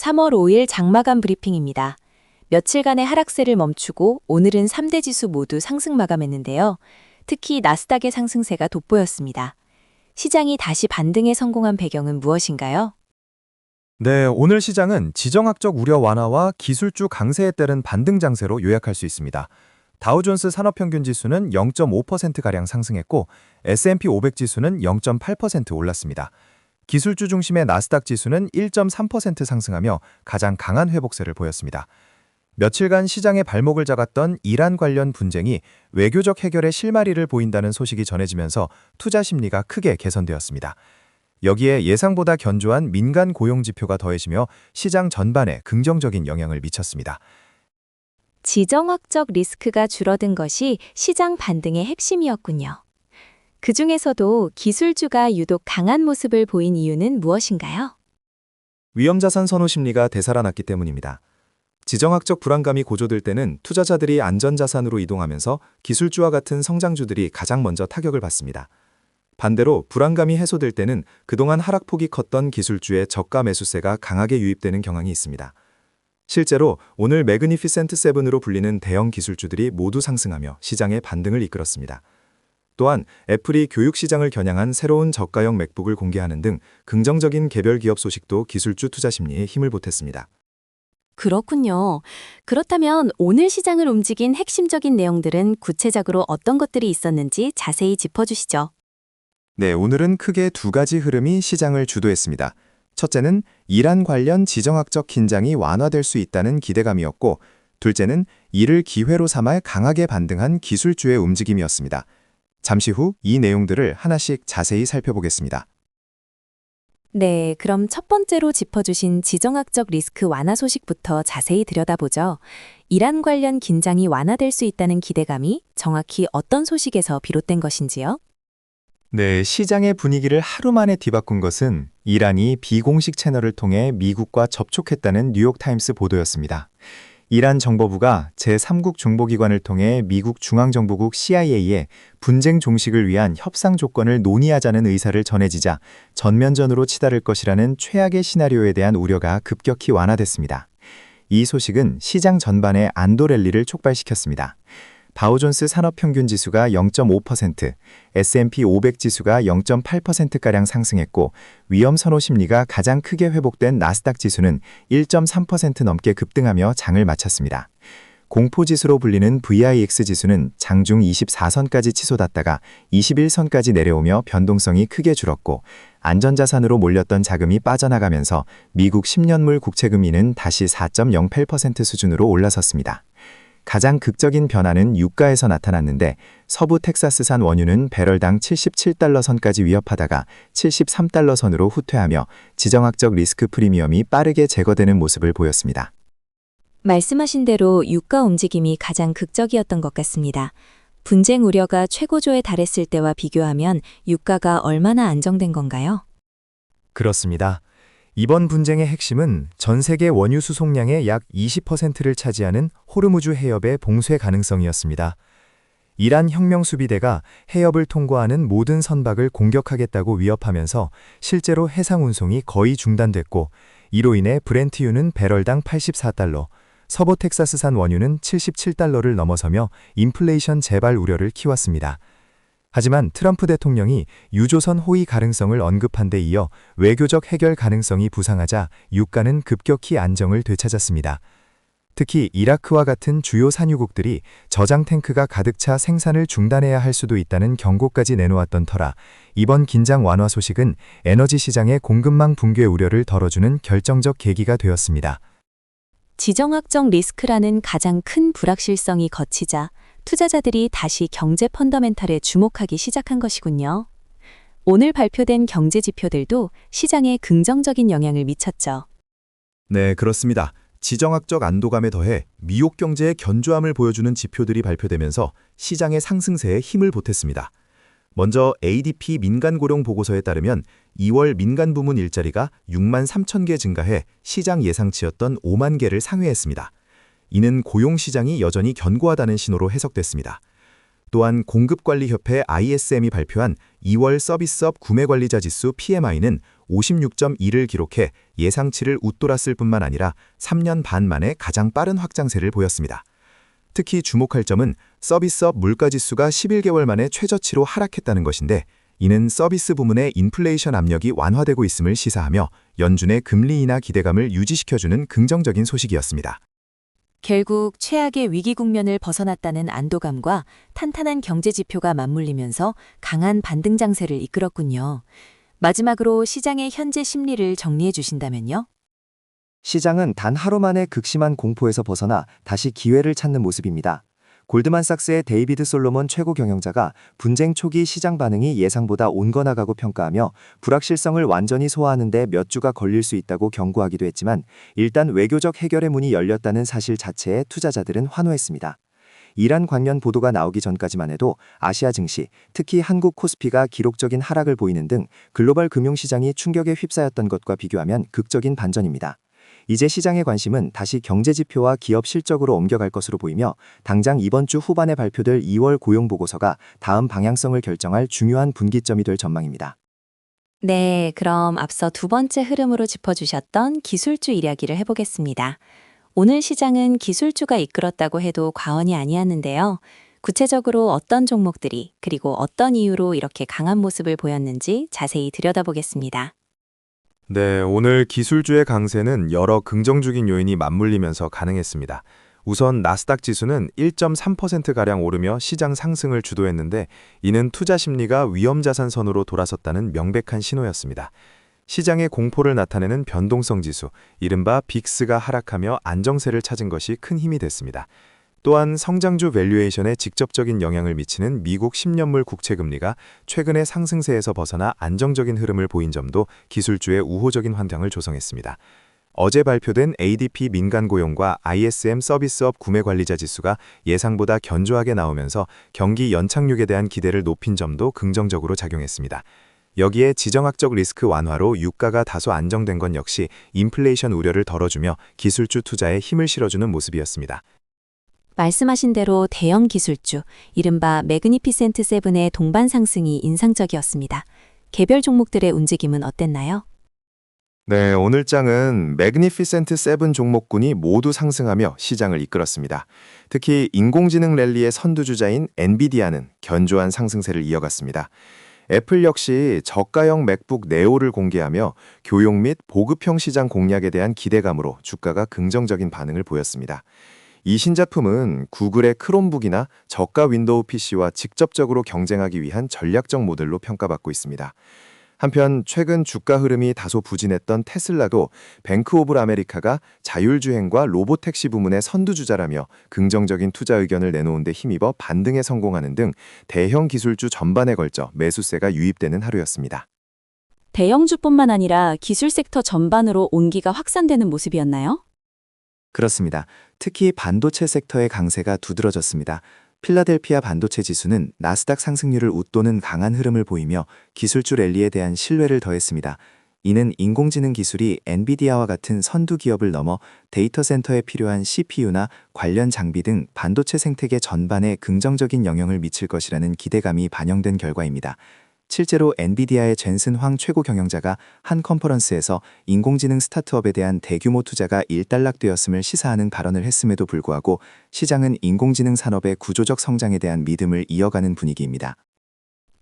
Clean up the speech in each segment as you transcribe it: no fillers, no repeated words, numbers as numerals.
3월 5일 장마감 브리핑입니다. 며칠간의 하락세를 멈추고 오늘은 3대 지수 모두 상승 마감했는데요. 특히 나스닥의 상승세가 돋보였습니다. 시장이 다시 반등에 성공한 배경은 무엇인가요? 네, 오늘 시장은 지정학적 우려 완화와 기술주 강세에 따른 반등 장세로 요약할 수 있습니다. 다우존스 산업평균 지수는 0.5%가량 상승했고 S&P 500 지수는 0.8% 올랐습니다. 기술주 중심의 나스닥 지수는 1.3% 상승하며 가장 강한 회복세를 보였습니다. 며칠간 시장의 발목을 잡았던 이란 관련 분쟁이 외교적 해결의 실마리를 보인다는 소식이 전해지면서 투자 심리가 크게 개선되었습니다. 여기에 예상보다 견조한 민간 고용 지표가 더해지며 시장 전반에 긍정적인 영향을 미쳤습니다. 지정학적 리스크가 줄어든 것이 시장 반등의 핵심이었군요. 그중에서도 기술주가 유독 강한 모습을 보인 이유는 무엇인가요? 위험자산 선호 심리가 되살아났기 때문입니다. 지정학적 불안감이 고조될 때는 투자자들이 안전자산으로 이동하면서 기술주와 같은 성장주들이 가장 먼저 타격을 받습니다. 반대로 불안감이 해소될 때는 그동안 하락폭이 컸던 기술주의 저가 매수세가 강하게 유입되는 경향이 있습니다. 실제로 오늘 매그니피센트 세븐으로 불리는 대형 기술주들이 모두 상승하며 시장의 반등을 이끌었습니다. 또한 애플이 교육 시장을 겨냥한 새로운 저가형 맥북을 공개하는 등 긍정적인 개별 기업 소식도 기술주 투자 심리에 힘을 보탰습니다. 그렇군요. 그렇다면 오늘 시장을 움직인 핵심적인 내용들은 구체적으로 어떤 것들이 있었는지 자세히 짚어주시죠. 네, 오늘은 크게 두 가지 흐름이 시장을 주도했습니다. 첫째는 이란 관련 지정학적 긴장이 완화될 수 있다는 기대감이었고, 둘째는 이를 기회로 삼아 강하게 반등한 기술주의 움직임이었습니다. 잠시 후 이 내용들을 하나씩 자세히 살펴보겠습니다. 네, 그럼 첫 번째로 짚어주신 지정학적 리스크 완화 소식부터 자세히 들여다보죠. 이란 관련 긴장이 완화될 수 있다는 기대감이 정확히 어떤 소식에서 비롯된 것인지요? 네, 시장의 분위기를 하루 만에 뒤바꾼 것은 이란이 비공식 채널을 통해 미국과 접촉했다는 뉴욕타임스 보도였습니다. 이란 정보부가 제3국 정보기관을 통해 미국 중앙정보국 CIA에 분쟁 종식을 위한 협상 조건을 논의하자는 의사를 전해지자 전면전으로 치달을 것이라는 최악의 시나리오에 대한 우려가 급격히 완화됐습니다. 이 소식은 시장 전반의 안도 랠리를 촉발시켰습니다. 다우존스 산업평균 지수가 0.5%, S&P 500 지수가 0.8%가량 상승했고 위험 선호 심리가 가장 크게 회복된 나스닥 지수는 1.3% 넘게 급등하며 장을 마쳤습니다. 공포지수로 불리는 VIX 지수는 장중 24선까지 치솟았다가 21선까지 내려오며 변동성이 크게 줄었고 안전자산으로 몰렸던 자금이 빠져나가면서 미국 10년물 국채금리는 다시 4.08% 수준으로 올라섰습니다. 가장 극적인 변화는 유가에서 나타났는데 서부 텍사스산 원유는 배럴당 77달러 선까지 위협하다가 73달러 선으로 후퇴하며 지정학적 리스크 프리미엄이 빠르게 제거되는 모습을 보였습니다. 말씀하신 대로 유가 움직임이 가장 극적이었던 것 같습니다. 분쟁 우려가 최고조에 달했을 때와 비교하면 유가가 얼마나 안정된 건가요? 그렇습니다. 이번 분쟁의 핵심은 전 세계 원유 수송량의 약 20%를 차지하는 호르무즈 해협의 봉쇄 가능성이었습니다. 이란 혁명수비대가 해협을 통과하는 모든 선박을 공격하겠다고 위협하면서 실제로 해상 운송이 거의 중단됐고 이로 인해 브렌트유는 배럴당 84달러, 서부 텍사스산 원유는 77달러를 넘어서며 인플레이션 재발 우려를 키웠습니다. 하지만 트럼프 대통령이 유조선 호위 가능성을 언급한 데 이어 외교적 해결 가능성이 부상하자 유가는 급격히 안정을 되찾았습니다. 특히 이라크와 같은 주요 산유국들이 저장 탱크가 가득 차 생산을 중단해야 할 수도 있다는 경고까지 내놓았던 터라 이번 긴장 완화 소식은 에너지 시장의 공급망 붕괴 우려를 덜어주는 결정적 계기가 되었습니다. 지정학적 리스크라는 가장 큰 불확실성이 걷히자 투자자들이 다시 경제 펀더멘탈에 주목하기 시작한 것이군요. 오늘 발표된 경제 지표들도 시장에 긍정적인 영향을 미쳤죠. 네, 그렇습니다. 지정학적 안도감에 더해 미국 경제의 견조함을 보여주는 지표들이 발표되면서 시장의 상승세에 힘을 보탰습니다. 먼저 ADP 민간고용 보고서에 따르면 2월 민간 부문 일자리가 6만 3천 개 증가해 시장 예상치였던 5만 개를 상회했습니다. 이는 고용시장이 여전히 견고하다는 신호로 해석됐습니다. 또한 공급관리협회 ISM이 발표한 2월 서비스업 구매관리자 지수 PMI는 56.2를 기록해 예상치를 웃돌았을 뿐만 아니라 3년 반 만에 가장 빠른 확장세를 보였습니다. 특히 주목할 점은 서비스업 물가지수가 11개월 만에 최저치로 하락했다는 것인데, 이는 서비스 부문의 인플레이션 압력이 완화되고 있음을 시사하며 연준의 금리 인하 기대감을 유지시켜주는 긍정적인 소식이었습니다. 결국 최악의 위기 국면을 벗어났다는 안도감과 탄탄한 경제 지표가 맞물리면서 강한 반등 장세를 이끌었군요. 마지막으로 시장의 현재 심리를 정리해 주신다면요? 시장은 단 하루 만에 극심한 공포에서 벗어나 다시 기회를 찾는 모습입니다. 골드만삭스의 데이비드 솔로몬 최고 경영자가 분쟁 초기 시장 반응이 예상보다 온건하다고 평가하며 불확실성을 완전히 소화하는 데 몇 주가 걸릴 수 있다고 경고하기도 했지만, 일단 외교적 해결의 문이 열렸다는 사실 자체에 투자자들은 환호했습니다. 이란 관련 보도가 나오기 전까지만 해도 아시아 증시, 특히 한국 코스피가 기록적인 하락을 보이는 등 글로벌 금융시장이 충격에 휩싸였던 것과 비교하면 극적인 반전입니다. 이제 시장의 관심은 다시 경제 지표와 기업 실적으로 옮겨갈 것으로 보이며, 당장 이번 주 후반에 발표될 2월 고용 보고서가 다음 방향성을 결정할 중요한 분기점이 될 전망입니다. 네, 그럼 앞서 두 번째 흐름으로 짚어주셨던 기술주 이야기를 해보겠습니다. 오늘 시장은 기술주가 이끌었다고 해도 과언이 아니었는데요. 구체적으로 어떤 종목들이, 그리고 어떤 이유로 이렇게 강한 모습을 보였는지 자세히 들여다보겠습니다. 네, 오늘 기술주의 강세는 여러 긍정적인 요인이 맞물리면서 가능했습니다. 우선 나스닥 지수는 1.3%가량 오르며 시장 상승을 주도했는데, 이는 투자 심리가 위험자산 선으로 돌아섰다는 명백한 신호였습니다. 시장의 공포를 나타내는 변동성 지수, 이른바 빅스가 하락하며 안정세를 찾은 것이 큰 힘이 됐습니다. 또한 성장주 밸류에이션에 직접적인 영향을 미치는 미국 10년물 국채금리가 최근의 상승세에서 벗어나 안정적인 흐름을 보인 점도 기술주의 우호적인 환경을 조성했습니다. 어제 발표된 ADP 민간 고용과 ISM 서비스업 구매관리자 지수가 예상보다 견조하게 나오면서 경기 연착륙에 대한 기대를 높인 점도 긍정적으로 작용했습니다. 여기에 지정학적 리스크 완화로 유가가 다소 안정된 건 역시 인플레이션 우려를 덜어주며 기술주 투자에 힘을 실어주는 모습이었습니다. 말씀하신 대로 대형 기술주, 이른바 매그니피센트 세븐의 동반 상승이 인상적이었습니다. 개별 종목들의 움직임은 어땠나요? 네, 오늘 장은 매그니피센트 세븐 종목군이 모두 상승하며 시장을 이끌었습니다. 특히 인공지능 랠리의 선두주자인 엔비디아는 견조한 상승세를 이어갔습니다. 애플 역시 저가형 맥북 네오를 공개하며 교용 및 보급형 시장 공략에 대한 기대감으로 주가가 긍정적인 반응을 보였습니다. 이 신제품은 구글의 크롬북이나 저가 윈도우 PC와 직접적으로 경쟁하기 위한 전략적 모델로 평가받고 있습니다. 한편 최근 주가 흐름이 다소 부진했던 테슬라도 뱅크 오브 아메리카가 자율주행과 로보택시 부문의 선두주자라며 긍정적인 투자 의견을 내놓은 데 힘입어 반등에 성공하는 등 대형 기술주 전반에 걸쳐 매수세가 유입되는 하루였습니다. 대형주뿐만 아니라 기술 섹터 전반으로 온기가 확산되는 모습이었나요? 그렇습니다. 특히 반도체 섹터의 강세가 두드러졌습니다. 필라델피아 반도체 지수는 나스닥 상승률을 웃도는 강한 흐름을 보이며 기술주 랠리에 대한 신뢰를 더했습니다. 이는 인공지능 기술이 엔비디아와 같은 선두 기업을 넘어 데이터 센터에 필요한 CPU나 관련 장비 등 반도체 생태계 전반에 긍정적인 영향을 미칠 것이라는 기대감이 반영된 결과입니다. 실제로 엔비디아의 젠슨 황 최고 경영자가 한 컨퍼런스에서 인공지능 스타트업에 대한 대규모 투자가 일단락되었음을 시사하는 발언을 했음에도 불구하고 시장은 인공지능 산업의 구조적 성장에 대한 믿음을 이어가는 분위기입니다.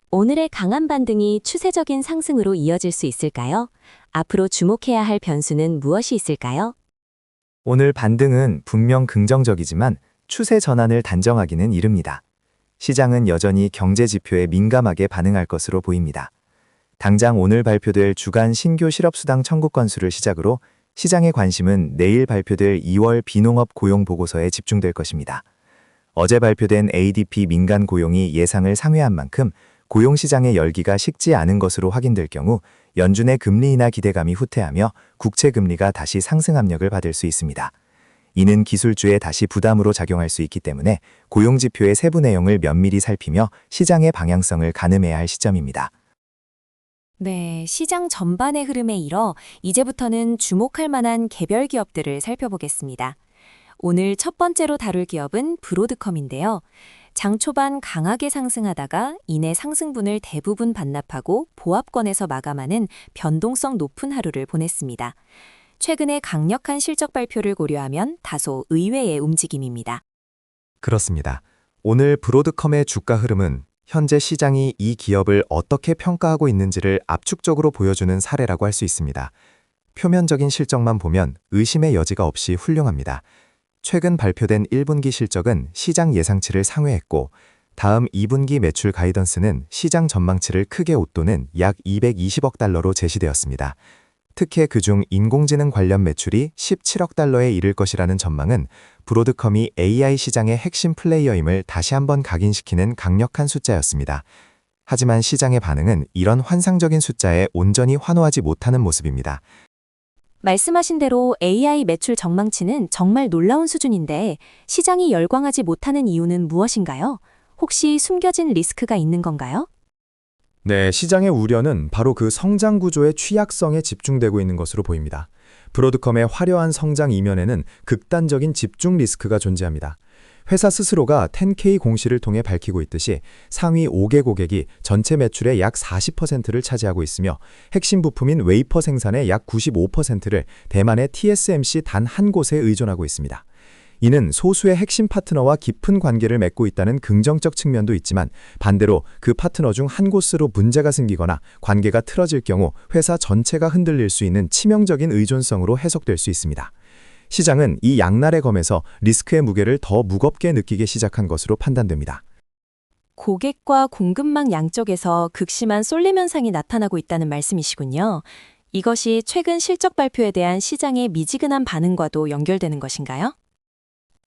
오늘의 강한 반등이 추세적인 상승으로 이어질 수 있을까요? 앞으로 주목해야 할 변수는 무엇이 있을까요? 오늘 반등은 분명 긍정적이지만 추세 전환을 단정하기는 이릅니다. 시장은 여전히 경제 지표에 민감하게 반응할 것으로 보입니다. 당장 오늘 발표될 주간 신규 실업수당 청구 건수를 시작으로 시장의 관심은 내일 발표될 2월 비농업 고용 보고서에 집중될 것입니다. 어제 발표된 ADP 민간 고용이 예상을 상회한 만큼 고용시장의 열기가 식지 않은 것으로 확인될 경우 연준의 금리 인하 기대감이 후퇴하며 국채 금리가 다시 상승 압력을 받을 수 있습니다. 이는 기술주에 다시 부담으로 작용할 수 있기 때문에 고용지표의 세부 내용을 면밀히 살피며 시장의 방향성을 가늠해야 할 시점입니다. 네, 시장 전반의 흐름에 이어 이제부터는 주목할 만한 개별 기업들을 살펴보겠습니다. 오늘 첫 번째로 다룰 기업은 브로드컴인데요. 장 초반 강하게 상승하다가 이내 상승분을 대부분 반납하고 보합권에서 마감하는 변동성 높은 하루를 보냈습니다. 최근의 강력한 실적 발표를 고려하면 다소 의외의 움직임입니다. 그렇습니다. 오늘 브로드컴의 주가 흐름은 현재 시장이 이 기업을 어떻게 평가하고 있는지를 압축적으로 보여주는 사례라고 할 수 있습니다. 표면적인 실적만 보면 의심의 여지가 없이 훌륭합니다. 최근 발표된 1분기 실적은 시장 예상치를 상회했고, 다음 2분기 매출 가이던스는 시장 전망치를 크게 웃도는 약 220억 달러로 제시되었습니다. 특히 그중 인공지능 관련 매출이 17억 달러에 이를 것이라는 전망은 브로드컴이 AI 시장의 핵심 플레이어임을 다시 한번 각인시키는 강력한 숫자였습니다. 하지만 시장의 반응은 이런 환상적인 숫자에 온전히 환호하지 못하는 모습입니다. 말씀하신 대로 AI 매출 전망치는 정말 놀라운 수준인데 시장이 열광하지 못하는 이유는 무엇인가요? 혹시 숨겨진 리스크가 있는 건가요? 네, 시장의 우려는 바로 그 성장 구조의 취약성에 집중되고 있는 것으로 보입니다. 브로드컴의 화려한 성장 이면에는 극단적인 집중 리스크가 존재합니다. 회사 스스로가 10K 공시를 통해 밝히고 있듯이 상위 5개 고객이 전체 매출의 약 40%를 차지하고 있으며 핵심 부품인 웨이퍼 생산의 약 95%를 대만의 TSMC 단 한 곳에 의존하고 있습니다. 이는 소수의 핵심 파트너와 깊은 관계를 맺고 있다는 긍정적 측면도 있지만 반대로 그 파트너 중 한 곳으로 문제가 생기거나 관계가 틀어질 경우 회사 전체가 흔들릴 수 있는 치명적인 의존성으로 해석될 수 있습니다. 시장은 이 양날의 검에서 리스크의 무게를 더 무겁게 느끼기 시작한 것으로 판단됩니다. 고객과 공급망 양쪽에서 극심한 쏠림 현상이 나타나고 있다는 말씀이시군요. 이것이 최근 실적 발표에 대한 시장의 미지근한 반응과도 연결되는 것인가요?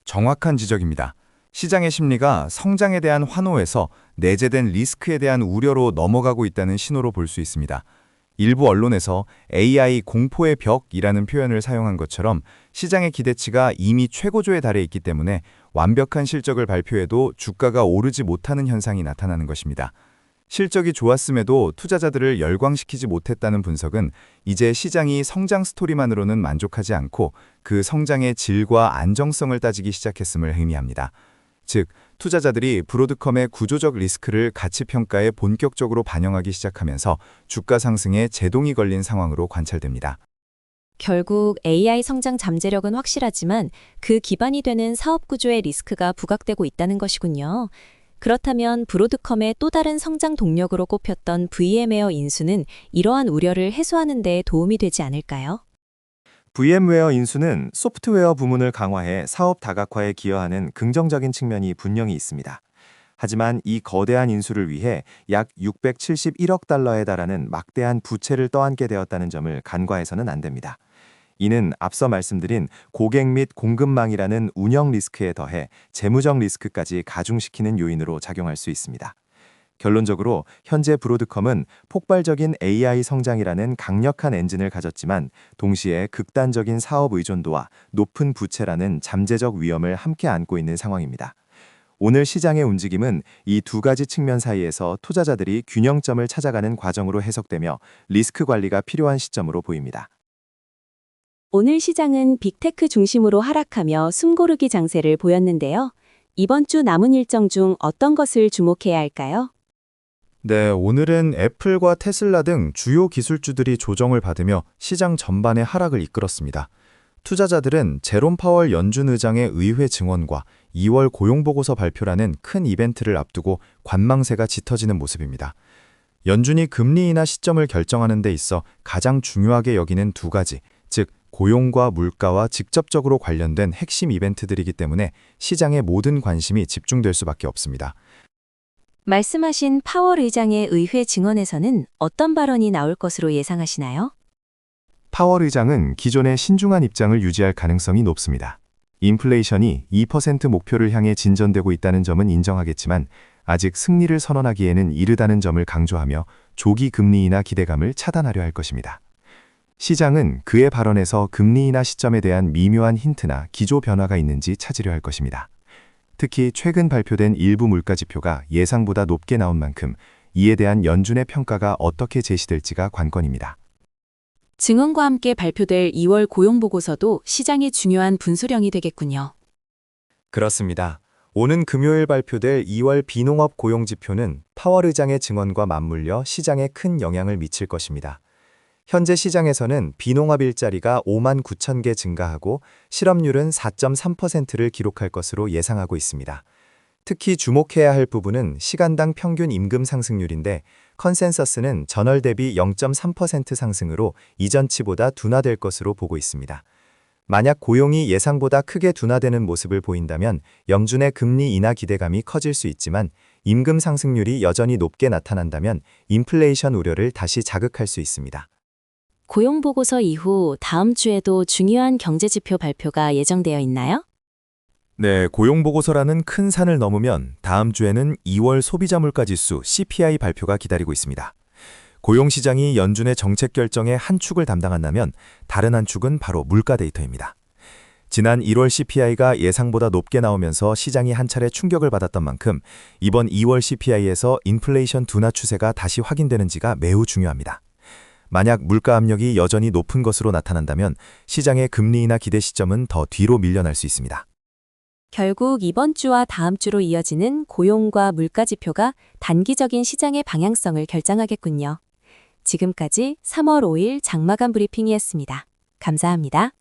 정확한 지적입니다. 시장의 심리가 성장에 대한 환호에서 내재된 리스크에 대한 우려로 넘어가고 있다는 신호로 볼 수 있습니다. 일부 언론에서 AI 공포의 벽이라는 표현을 사용한 것처럼 시장의 기대치가 이미 최고조에 달해 있기 때문에 완벽한 실적을 발표해도 주가가 오르지 못하는 현상이 나타나는 것입니다. 실적이 좋았음에도 투자자들을 열광시키지 못했다는 분석은 이제 시장이 성장 스토리만으로는 만족하지 않고 그 성장의 질과 안정성을 따지기 시작했음을 의미합니다. 즉, 투자자들이 브로드컴의 구조적 리스크를 가치 평가에 본격적으로 반영하기 시작하면서 주가 상승에 제동이 걸린 상황으로 관찰됩니다. 결국 AI 성장 잠재력은 확실하지만 그 기반이 되는 사업 구조의 리스크가 부각되고 있다는 것이군요. 그렇다면 브로드컴의 또 다른 성장 동력으로 꼽혔던 VM웨어 인수는 이러한 우려를 해소하는 데 도움이 되지 않을까요? VM웨어 인수는 소프트웨어 부문을 강화해 사업 다각화에 기여하는 긍정적인 측면이 분명히 있습니다. 하지만 이 거대한 인수를 위해 약 671억 달러에 달하는 막대한 부채를 떠안게 되었다는 점을 간과해서는 안 됩니다. 이는 앞서 말씀드린 고객 및 공급망이라는 운영 리스크에 더해 재무적 리스크까지 가중시키는 요인으로 작용할 수 있습니다. 결론적으로 현재 브로드컴은 폭발적인 AI 성장이라는 강력한 엔진을 가졌지만 동시에 극단적인 사업 의존도와 높은 부채라는 잠재적 위험을 함께 안고 있는 상황입니다. 오늘 시장의 움직임은 이 두 가지 측면 사이에서 투자자들이 균형점을 찾아가는 과정으로 해석되며 리스크 관리가 필요한 시점으로 보입니다. 오늘 시장은 빅테크 중심으로 하락하며 숨고르기 장세를 보였는데요. 이번 주 남은 일정 중 어떤 것을 주목해야 할까요? 네, 오늘은 애플과 테슬라 등 주요 기술주들이 조정을 받으며 시장 전반의 하락을 이끌었습니다. 투자자들은 제롬 파월 연준 의장의 의회 증언과 2월 고용보고서 발표라는 큰 이벤트를 앞두고 관망세가 짙어지는 모습입니다. 연준이 금리 인하 시점을 결정하는 데 있어 가장 중요하게 여기는 두 가지, 즉 고용과 물가와 직접적으로 관련된 핵심 이벤트들이기 때문에 시장의 모든 관심이 집중될 수밖에 없습니다. 말씀하신 파월 의장의 의회 증언에서는 어떤 발언이 나올 것으로 예상하시나요? 파월 의장은 기존의 신중한 입장을 유지할 가능성이 높습니다. 인플레이션이 2% 목표를 향해 진전되고 있다는 점은 인정하겠지만 아직 승리를 선언하기에는 이르다는 점을 강조하며 조기 금리 인하 기대감을 차단하려 할 것입니다. 시장은 그의 발언에서 금리 인하 시점에 대한 미묘한 힌트나 기조 변화가 있는지 찾으려 할 것입니다. 특히 최근 발표된 일부 물가 지표가 예상보다 높게 나온 만큼 이에 대한 연준의 평가가 어떻게 제시될지가 관건입니다. 증언과 함께 발표될 2월 고용보고서도 시장의 중요한 분수령이 되겠군요. 그렇습니다. 오는 금요일 발표될 2월 비농업 고용지표는 파월 의장의 증언과 맞물려 시장에 큰 영향을 미칠 것입니다. 현재 시장에서는 비농업 일자리가 5만 9천 개 증가하고 실업률은 4.3%를 기록할 것으로 예상하고 있습니다. 특히 주목해야 할 부분은 시간당 평균 임금 상승률인데 컨센서스는 전월 대비 0.3% 상승으로 이전치보다 둔화될 것으로 보고 있습니다. 만약 고용이 예상보다 크게 둔화되는 모습을 보인다면 연준의 금리 인하 기대감이 커질 수 있지만 임금 상승률이 여전히 높게 나타난다면 인플레이션 우려를 다시 자극할 수 있습니다. 고용보고서 이후 다음 주에도 중요한 경제지표 발표가 예정되어 있나요? 네, 고용보고서라는 큰 산을 넘으면 다음 주에는 2월 소비자 물가지수 CPI 발표가 기다리고 있습니다. 고용시장이 연준의 정책 결정의 한 축을 담당한다면 다른 한 축은 바로 물가 데이터입니다. 지난 1월 CPI가 예상보다 높게 나오면서 시장이 한 차례 충격을 받았던 만큼 이번 2월 CPI에서 인플레이션 둔화 추세가 다시 확인되는지가 매우 중요합니다. 만약 물가 압력이 여전히 높은 것으로 나타난다면 시장의 금리 인하 기대 시점은 더 뒤로 밀려날 수 있습니다. 결국 이번 주와 다음 주로 이어지는 고용과 물가 지표가 단기적인 시장의 방향성을 결정하겠군요. 지금까지 3월 5일 장마감 브리핑이었습니다. 감사합니다.